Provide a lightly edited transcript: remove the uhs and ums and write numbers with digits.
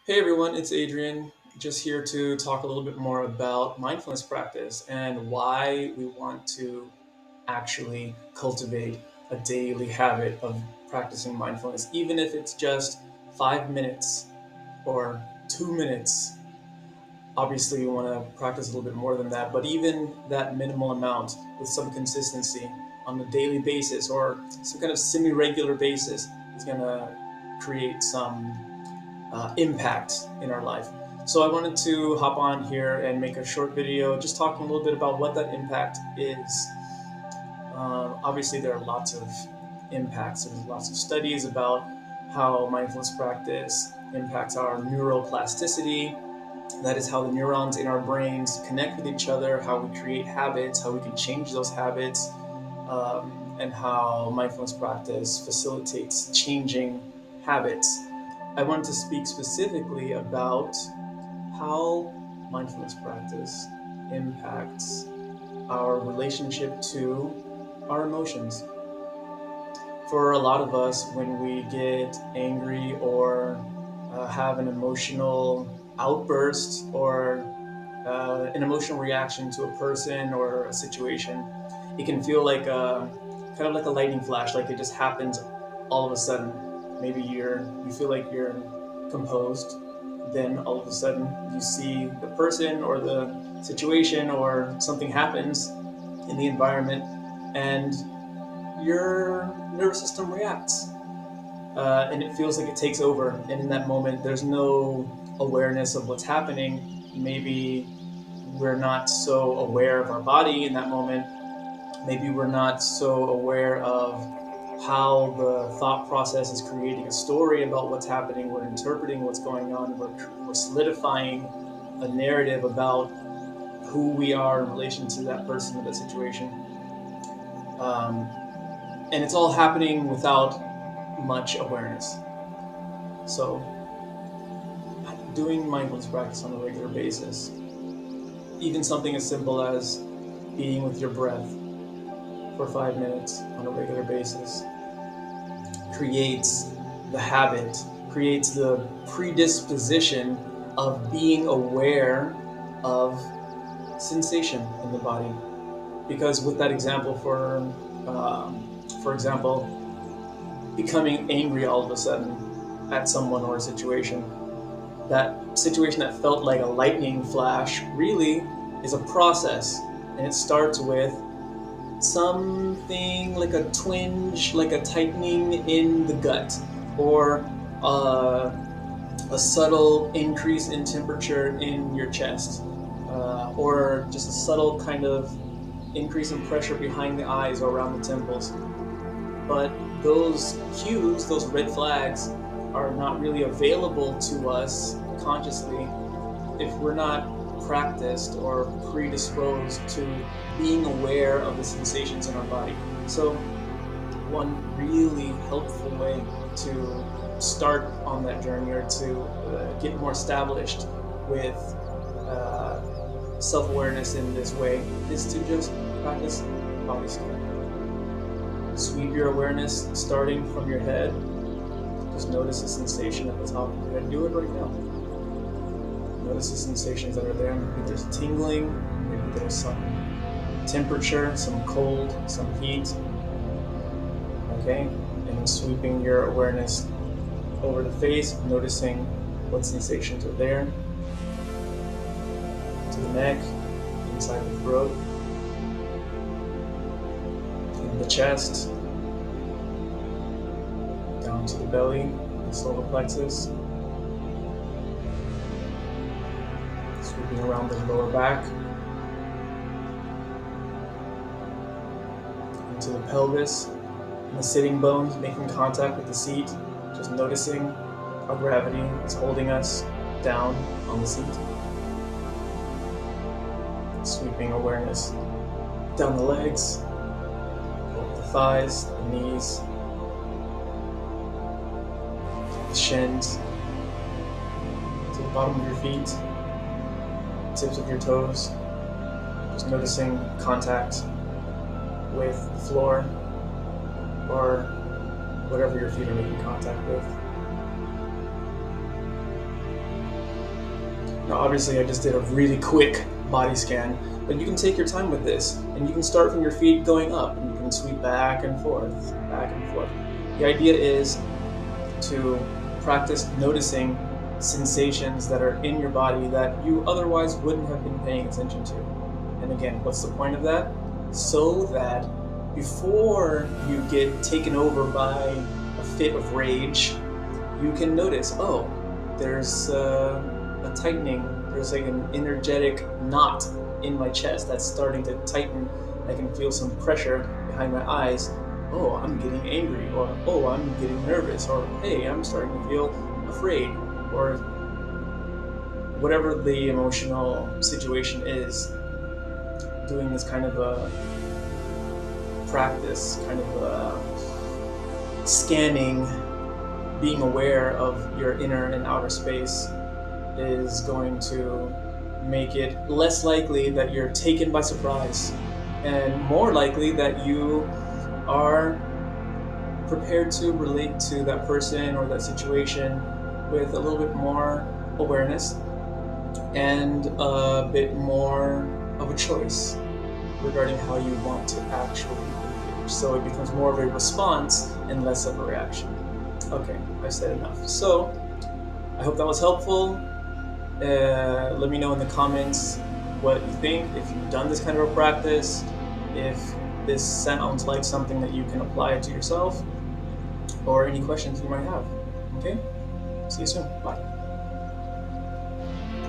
Hey everyone, it's Adrian. Just here to talk a little bit more about mindfulness practice and why we want to actually cultivate a daily habit of practicing mindfulness, even if it's just 5 minutes or 2 minutes. Obviously, you want to practice a little bit more than that, but even that minimal amount with some consistency on a daily basis or some kind of semi regular basis is going to create some impact in our life. So I wanted to hop on here and make a short video just talking a little bit about what that impact is. Obviously, there are lots of impacts. There's lots of studies about how mindfulness practice impacts our neuroplasticity. That is how the neurons in our brains connect with each other, how we create habits, how we can change those habits, and how mindfulness practice facilitates changing habits. I wanted to speak specifically about how mindfulness practice impacts our relationship to our emotions. For a lot of us, when we get angry or have an emotional outburst or an emotional reaction to a person or a situation, it can feel like kind of like a lightning flash, like it just happens all of a sudden. Maybe you feel like you're composed, then all of a sudden you see the person or the situation or something happens in the environment, and your nervous system reacts, and it feels like it takes over. And in that moment, there's no awareness of what's happening. Maybe we're not so aware of our body in that moment. Maybe we're not so aware of how the thought process is creating a story about what's happening. We're interpreting what's going on. We're solidifying a narrative about who we are in relation to that person or that situation. Um, and it's all happening without much awareness. So, doing mindfulness practice on a regular basis, even something as simple as being with your breath for 5 minutes on a regular basis, creates the habit, creates the predisposition of being aware of sensation in the body. Because with that example, for example, becoming angry all of a sudden at someone or a situation, that situation that felt like a lightning flash really is a process, and it starts with something like a twinge, like a tightening in the gut, or a subtle increase in temperature in your chest, or just a subtle kind of increase in pressure behind the eyes or around the temples. But those cues, those red flags, are not really available to us consciously if we're not practiced or predisposed to being aware of the sensations in our body. So, one really helpful way to start on that journey or to get more established with self awareness in this way is to just practice body scan. Sweep your awareness starting from your head. Just notice the sensation at the top of your head. Do it right now. Notice the sensations that are there. Maybe there's tingling, maybe there's some temperature, some cold, some heat. Okay? And sweeping your awareness over the face, noticing what sensations are there. To the neck, inside the throat, in the chest, down to the belly, the solar plexus. Sweeping around the lower back, into the pelvis, and the sitting bones, making contact with the seat, just noticing how gravity is holding us down on the seat. Sweeping awareness down the legs, over the thighs, the knees, the shins, to the bottom of your feet, tips of your toes, just noticing contact with the floor or whatever your feet are making contact with. Now, obviously, I just did a really quick body scan, but you can take your time with this, and you can start from your feet going up, and you can sweep back and forth, back and forth. The idea is to practice noticing sensations that are in your body that you otherwise wouldn't have been paying attention to. And again, what's the point of that? So that before you get taken over by a fit of rage, you can notice, oh, there's a tightening, there's like an energetic knot in my chest that's starting to tighten. I can feel some pressure behind my eyes. Oh, I'm getting angry, or oh, I'm getting nervous, or hey, I'm starting to feel afraid, or whatever the emotional situation is. Doing this kind of a practice, kind of a scanning, being aware of your inner and outer space is going to make it less likely that you're taken by surprise, and more likely that you are prepared to relate to that person or that situation with a little bit more awareness and a bit more of a choice regarding how you want to actually engage. So it becomes more of a response and less of a reaction. Okay, I've said enough. So I hope that was helpful. Let me know in the comments what you think, if you've done this kind of a practice, if this sounds like something that you can apply to yourself, or any questions you might have. Okay? See you soon. Bye.